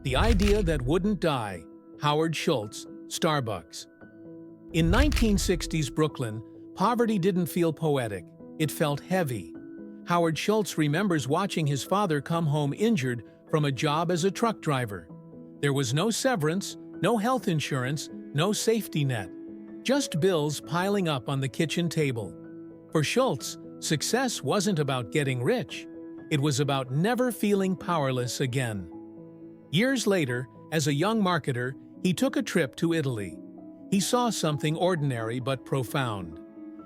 The idea that wouldn't die. Howard Schultz, Starbucks. In 1960s Brooklyn, poverty didn't feel poetic, it felt heavy. Howard Schultz remembers watching his father come home injured from a job as a truck driver. There was no severance, no health insurance, no safety net. Just bills piling up on the kitchen table. For Schultz, success wasn't about getting rich. It was about never feeling powerless again. Years later, as a young marketer, he took a trip to Italy. He saw something ordinary but profound.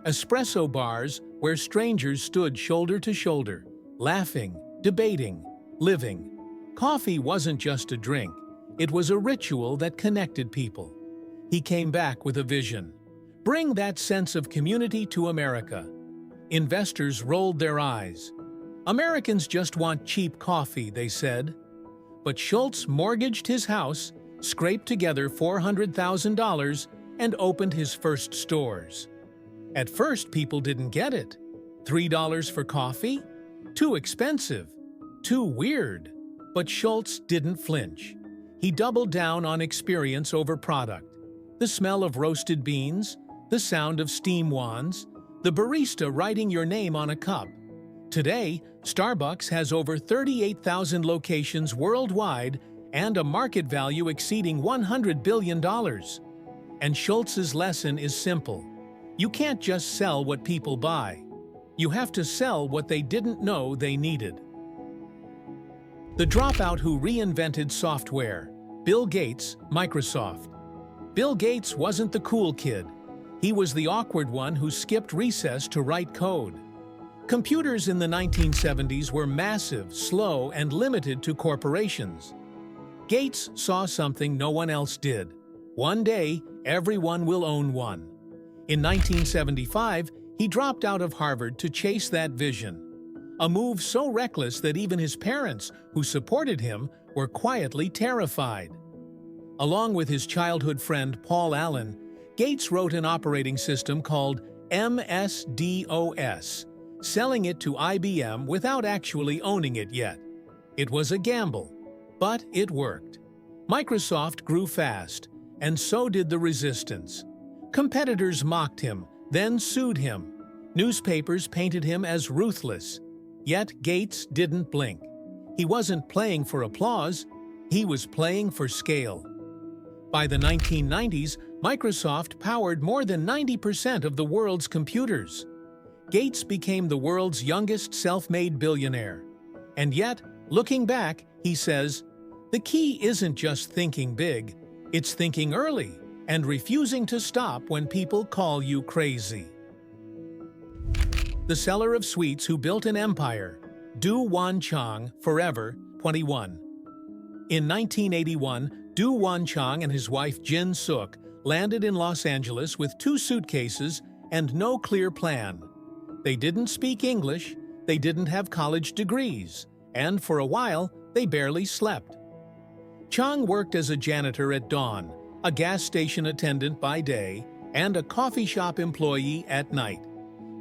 Espresso bars where strangers stood shoulder to shoulder, laughing, debating, living. Coffee wasn't just a drink, it was a ritual that connected people. He came back with a vision. Bring that sense of community to America. Investors rolled their eyes. Americans just want cheap coffee, they said. But Schultz mortgaged his house, scraped together $400,000, and opened his first stores. At first, people didn't get it. $3 for coffee? Too expensive. Too weird. But Schultz didn't flinch. He doubled down on experience over product. The smell of roasted beans, the sound of steam wands, the barista writing your name on a cup. Today, Starbucks has over 38,000 locations worldwide and a market value exceeding $100 billion. And Schultz's lesson is simple. You can't just sell what people buy. You have to sell what they didn't know they needed. The dropout who reinvented software. Bill Gates, Microsoft. Bill Gates wasn't the cool kid. He was the awkward one who skipped recess to write code. Computers in the 1970s were massive, slow, and limited to corporations. Gates saw something no one else did. One day, everyone will own one. In 1975, he dropped out of Harvard to chase that vision. A move so reckless that even his parents, who supported him, were quietly terrified. Along with his childhood friend Paul Allen, Gates wrote an operating system called MS-DOS, selling it to IBM without actually owning it yet. It was a gamble, but it worked. Microsoft grew fast, and so did the resistance. Competitors mocked him, then sued him. Newspapers painted him as ruthless. Yet Gates didn't blink. He wasn't playing for applause, he was playing for scale. By the 1990s, Microsoft powered more than 90% of the world's computers. Gates became the world's youngest self-made billionaire. And yet, looking back, he says, the key isn't just thinking big, it's thinking early and refusing to stop when people call you crazy. The seller of sweets who built an empire. Du Wanchang, forever, 21. In 1981, Du Wanchang and his wife Jin Suk landed in Los Angeles with 2 suitcases and no clear plan. They didn't speak English, they didn't have college degrees, and for a while, they barely slept. Chang worked as a janitor at dawn, a gas station attendant by day, and a coffee shop employee at night.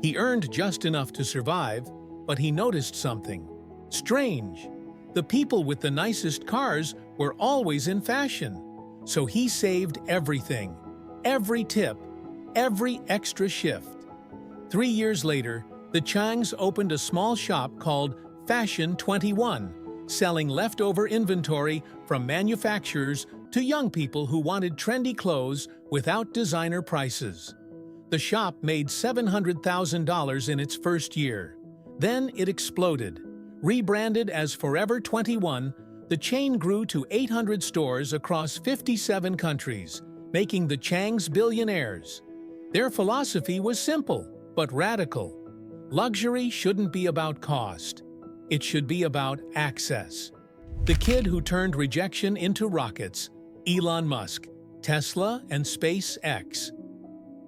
He earned just enough to survive, but he noticed something strange. The people with the nicest cars were always in fashion. So he saved everything, every tip, every extra shift. 3 years later, the Changs opened a small shop called Fashion 21, selling leftover inventory from manufacturers to young people who wanted trendy clothes without designer prices. The shop made $700,000 in its first year. Then it exploded. Rebranded as Forever 21, the chain grew to 800 stores across 57 countries, making the Changs billionaires. Their philosophy was simple, but radical. Luxury shouldn't be about cost. It should be about access. The kid who turned rejection into rockets. Elon Musk, Tesla, and SpaceX.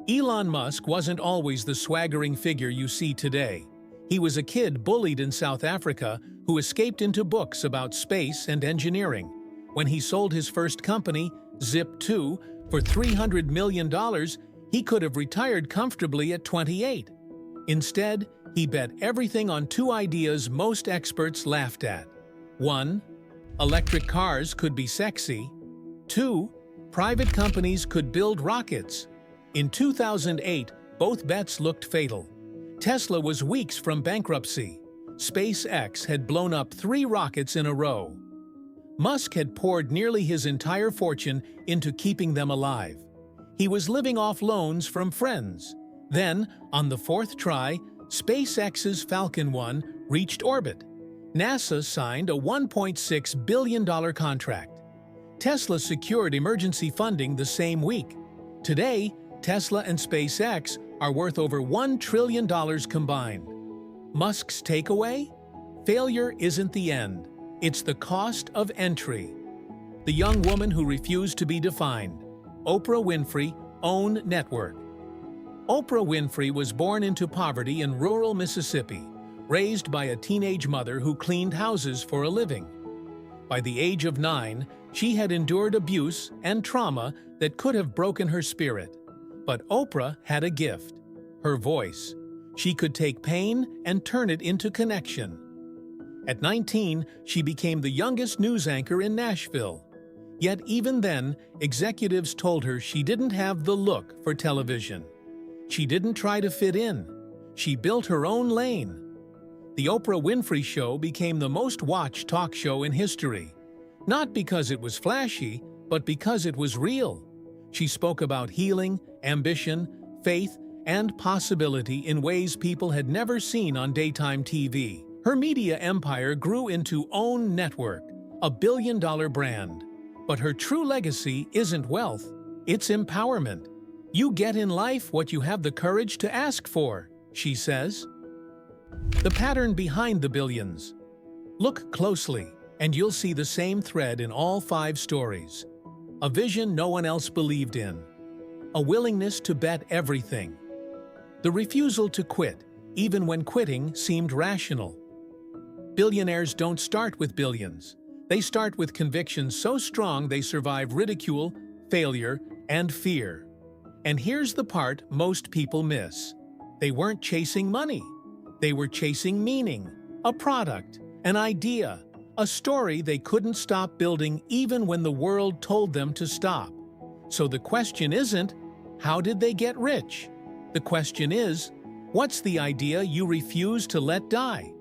Elon Musk wasn't always the swaggering figure you see today. He was a kid bullied in South Africa who escaped into books about space and engineering. When he sold his first company, Zip2, for $300 million, he could have retired comfortably at 28. Instead, he bet everything on 2 ideas most experts laughed at. 1. Electric cars could be sexy. 2. Private companies could build rockets. In 2008, both bets looked fatal. Tesla was weeks from bankruptcy. SpaceX had blown up 3 rockets in a row. Musk had poured nearly his entire fortune into keeping them alive. He was living off loans from friends. Then, on the 4th try, SpaceX's Falcon 1 reached orbit. NASA signed a $1.6 billion contract. Tesla secured emergency funding the same week. Today, Tesla and SpaceX are worth over $1 trillion combined. Musk's takeaway? Failure isn't the end. It's the cost of entry. The young woman who refused to be defined. Oprah Winfrey, OWN Network. Oprah Winfrey was born into poverty in rural Mississippi, raised by a teenage mother who cleaned houses for a living. By the age of 9, she had endured abuse and trauma that could have broken her spirit. But Oprah had a gift: her voice. She could take pain and turn it into connection. At 19, she became the youngest news anchor in Nashville. Yet even then, executives told her she didn't have the look for television. She didn't try to fit in. She built her own lane. The Oprah Winfrey Show became the most watched talk show in history. Not because it was flashy, but because it was real. She spoke about healing, ambition, faith, and possibility in ways people had never seen on daytime TV. Her media empire grew into OWN Network, a billion-dollar brand. But her true legacy isn't wealth, it's empowerment. You get in life what you have the courage to ask for, she says. The pattern behind the billions. Look closely, and you'll see the same thread in all 5 stories. A vision no one else believed in. A willingness to bet everything. The refusal to quit, even when quitting seemed rational. Billionaires don't start with billions. They start with convictions so strong they survive ridicule, failure, and fear. And here's the part most people miss. They weren't chasing money. They were chasing meaning, a product, an idea, a story they couldn't stop building even when the world told them to stop. So the question isn't, how did they get rich? The question is, what's the idea you refuse to let die?